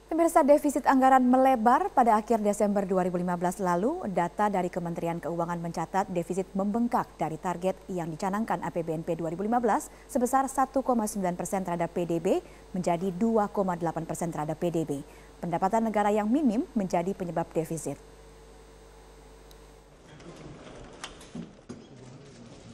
Pemirsa, defisit anggaran melebar pada akhir Desember 2015 lalu. Data dari Kementerian Keuangan mencatat defisit membengkak dari target yang dicanangkan APBNP 2015 sebesar 1,9% terhadap PDB menjadi 2,8% terhadap PDB. Pendapatan negara yang minim menjadi penyebab defisit.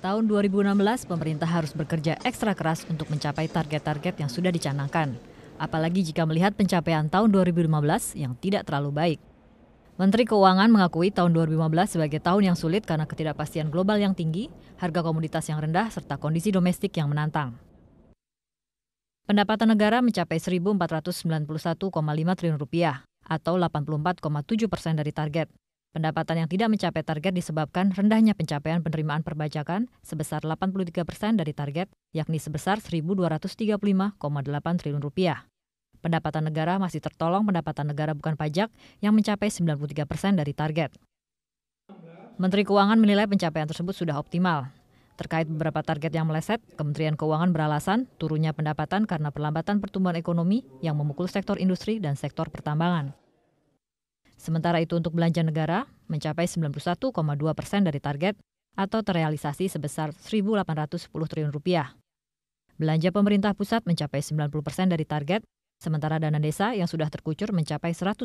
Tahun 2016, pemerintah harus bekerja ekstra keras untuk mencapai target-target yang sudah dicanangkan. Apalagi jika melihat pencapaian tahun 2015 yang tidak terlalu baik. Menteri Keuangan mengakui tahun 2015 sebagai tahun yang sulit karena ketidakpastian global yang tinggi, harga komoditas yang rendah, serta kondisi domestik yang menantang. Pendapatan negara mencapai Rp1.491,5 triliun atau 84,7% dari target. Pendapatan yang tidak mencapai target disebabkan rendahnya pencapaian penerimaan perpajakan sebesar 83% dari target, yakni sebesar Rp1.235,8 triliun. Pendapatan negara masih tertolong pendapatan negara bukan pajak yang mencapai 93% dari target. Menteri Keuangan menilai pencapaian tersebut sudah optimal. Terkait beberapa target yang meleset, Kementerian Keuangan beralasan turunnya pendapatan karena perlambatan pertumbuhan ekonomi yang memukul sektor industri dan sektor pertambangan. Sementara itu untuk belanja negara mencapai 91,2% dari target atau terrealisasi sebesar Rp1.810 triliun. Belanja pemerintah pusat mencapai 90% dari target, sementara dana desa yang sudah terkucur mencapai 100%.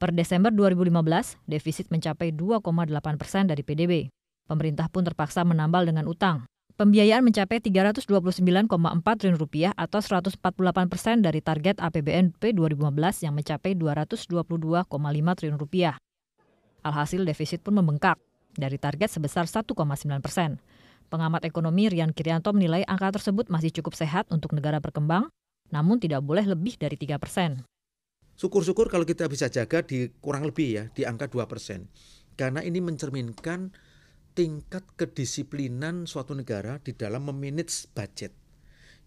Per Desember 2015, defisit mencapai 2,8% dari PDB. Pemerintah pun terpaksa menambal dengan utang. Pembiayaan mencapai Rp329,4 triliun atau 148% dari target APBNP 2015 yang mencapai Rp222,5 triliun. Alhasil defisit pun membengkak dari target sebesar 1,9%. Pengamat ekonomi Rian Kirianto menilai angka tersebut masih cukup sehat untuk negara berkembang, namun tidak boleh lebih dari 3%. Syukur-syukur kalau kita bisa jaga di kurang lebih ya, di angka 2%. Karena ini mencerminkan tingkat kedisiplinan suatu negara di dalam memanage budget.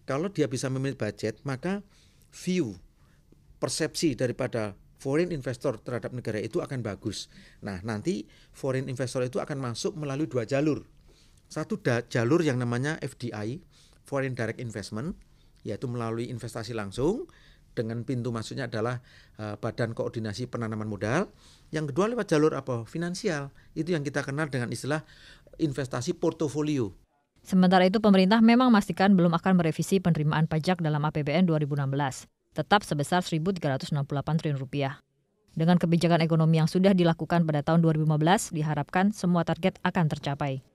Kalau dia bisa memanage budget, maka view, persepsi daripada foreign investor terhadap negara itu akan bagus. Nah, nanti foreign investor itu akan masuk melalui dua jalur. Satu jalur yang namanya FDI, Foreign Direct Investment, yaitu melalui investasi langsung, dengan pintu masuknya adalah Badan Koordinasi Penanaman Modal. Yang kedua lewat jalur finansial, itu yang kita kenal dengan istilah investasi portofolio. Sementara itu pemerintah memang memastikan belum akan merevisi penerimaan pajak dalam APBN 2016, tetap sebesar Rp1.368 triliun. Dengan kebijakan ekonomi yang sudah dilakukan pada tahun 2015, diharapkan semua target akan tercapai.